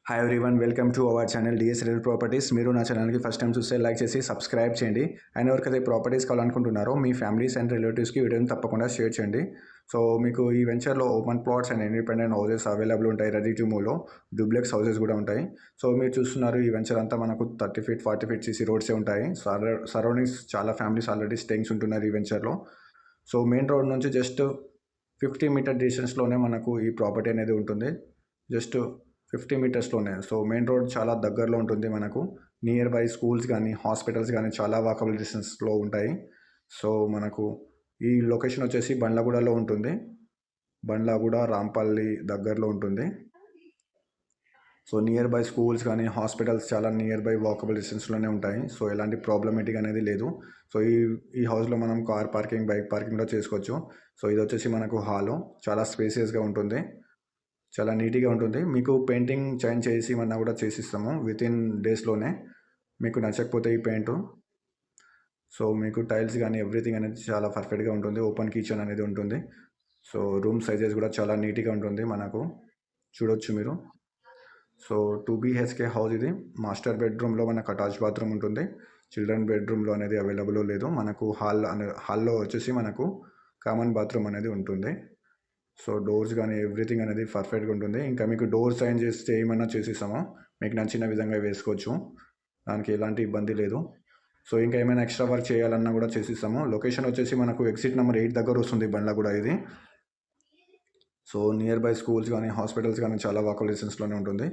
Hi everyone, welcome to our channel DS real properties. మీరు నా ఛానల్కి ఫస్ట్ టైం చూస్తే లైక్ చేసి సబ్స్క్రైబ్ చేయండి. అండ్ ఎవరికైతే ప్రాపర్టీస్ కావాలనుకుంటున్నారో మీ ఫ్యామిలీస్ అండ్ రిలేటివ్స్కి వీడియోని తప్పకుండా షేర్ చేయండి. సో మీకు ఈ వెంచర్లో open plots and independent houses available ఉంటాయి. రెడీ టు మూవ్లో డూప్లెక్స్ హౌసెస్ కూడా ఉంటాయి. సో మీరు చూస్తున్నారు ఈ వెంచర్ అంతా మనకు 30 feet 40 feet సీసీ రోడ్సే ఉంటాయి. సరౌండింగ్స్ చాలా ఫ్యామిలీస్ ఆల్రెడీ స్టేయింగ్స్ ఉంటున్నారు ఈ వెంచర్లో. సో మెయిన్ రోడ్ నుంచి జస్ట్ 50 మీటర్ డిస్టెన్స్లోనే మనకు ఈ ప్రాపర్టీ అనేది ఉంటుంది. జస్ట్ 50 మీటర్స్లోనే. సో మెయిన్ రోడ్ చాలా దగ్గరలో ఉంటుంది మనకు. నియర్ బై స్కూల్స్ కానీ హాస్పిటల్స్ కానీ చాలా వాకబుల్ డిస్టెన్స్లో ఉంటాయి. సో మనకు ఈ లొకేషన్ వచ్చేసి బండ్లగూడలో ఉంటుంది. బండ్లగూడ రాంపల్లి దగ్గరలో ఉంటుంది. సో నియర్ బై స్కూల్స్ కానీ హాస్పిటల్స్ చాలా నియర్ బై వాకబుల్ డిస్టెన్స్లోనే ఉంటాయి. సో ఎలాంటి ప్రాబ్లమేటిక్ అనేది లేదు. సో ఈ హౌస్లో మనం కార్ పార్కింగ్, బైక్ పార్కింగ్ కూడా చేసుకోవచ్చు. సో ఇది వచ్చేసి మనకు హాలు చాలా స్పేసియస్గా ఉంటుంది, చాలా నీట్గా ఉంటుంది. మీకు పెయింటింగ్ చేంజ్ చేసి మన్నా కూడా చేసిస్తాము వితిన్ డేస్లోనే. మీకు నచ్చకపోతే ఈ పెయింట్, సో మీకు టైల్స్ కానీ ఎవ్రీథింగ్ అనేది చాలా పర్ఫెక్ట్గా ఉంటుంది. ఓపెన్ కిచెన్ అనేది ఉంటుంది. సో రూమ్ సైజెస్ కూడా చాలా నీట్గా ఉంటుంది మనకు, చూడొచ్చు మీరు. సో 2 BHK హౌస్ ఇది. మాస్టర్ బెడ్రూమ్లో మనకు అటాచ్ బాత్రూమ్ ఉంటుంది. చిల్డ్రన్ బెడ్రూమ్లో అనేది అవైలబుల్ లేదు మనకు. హాల్లో వచ్చేసి మనకు కామన్ బాత్రూమ్ అనేది ఉంటుంది. సో డోర్స్ కానీ ఎవ్రీథింగ్ అనేది పర్ఫెక్ట్గా ఉంటుంది. ఇంకా మీకు డోర్ సైన్ చేస్తే ఏమన్నా చేసిస్తామో, మీకు నచ్చిన విధంగా వేసుకోవచ్చు, దానికి ఎలాంటి ఇబ్బంది లేదు. సో ఇంకా ఏమైనా ఎక్స్ట్రా వర్క్ చేయాలన్నా కూడా చేసిస్తాము. లొకేషన్ వచ్చేసి మనకు ఎగ్జిట్ నెంబర్ 8 దగ్గర వస్తుంది బండ్లగూడ ఇది. సో నియర్ బై స్కూల్స్ కానీ హాస్పిటల్స్ కానీ చాలా వాకబుల్ డిస్టెన్స్లోనే ఉంటుంది.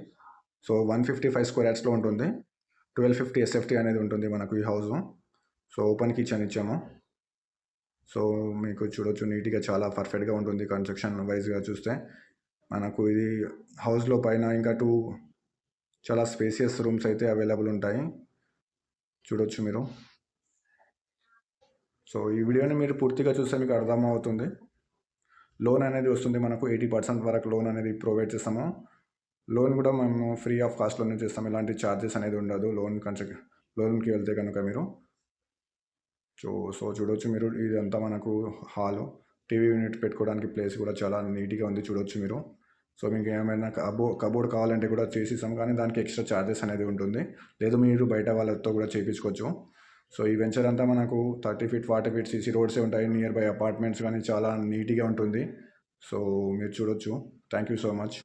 సో 155 స్క్వేర్ యార్డ్స్లో ఉంటుంది. 1250 SFT అనేది ఉంటుంది మనకు ఈ హౌస్. సో ఓపెన్ కిచెన్ ఇచ్చాము. సో మీకు చూడొచ్చు నీట్గా చాలా పర్ఫెక్ట్గా ఉంటుంది. కన్స్ట్రక్షన్ వైజ్గా చూస్తే మనకు ఇది హౌస్లో పైన ఇంకా 2 చాలా స్పేసియస్ రూమ్స్ అయితే అవైలబుల్ ఉంటాయి, చూడొచ్చు మీరు. సో ఈ వీడియోని మీరు పూర్తిగా చూస్తే మీకు అర్థమవుతుంది. లోన్ అనేది వస్తుంది మనకు 80% వరకు లోన్ అనేది ప్రొవైడ్ చేస్తాము. లోన్ కూడా మేము ఫ్రీ ఆఫ్ కాస్ట్లోనే చేస్తాము, ఎలాంటి ఛార్జెస్ అనేది ఉండదు లోన్కి వెళ్తే కనుక మీరు. సో చూడొచ్చు మీరు, ఇదంతా మనకు హాలు. టీవీ యూనిట్ పెట్టుకోవడానికి ప్లేస్ కూడా చాలా నీట్గా ఉంది, చూడొచ్చు మీరు. సో మీకు ఏమైనా కబోర్డ్ కావాలంటే కూడా చేసిస్తాం, కానీ దానికి ఎక్స్ట్రా ఛార్జెస్ అనేది ఉంటుంది. లేదు మీరు బయట వాళ్ళతో కూడా చేయించుకోవచ్చు. సో ఈ వెంచర్ అంతా మనకు 30 feet 40 feet సీసీ రోడ్సే ఉంటాయి. నియర్ బై అపార్ట్మెంట్స్ కానీ చాలా నీట్గా ఉంటుంది. సో మీరు చూడొచ్చు. Thank you so much.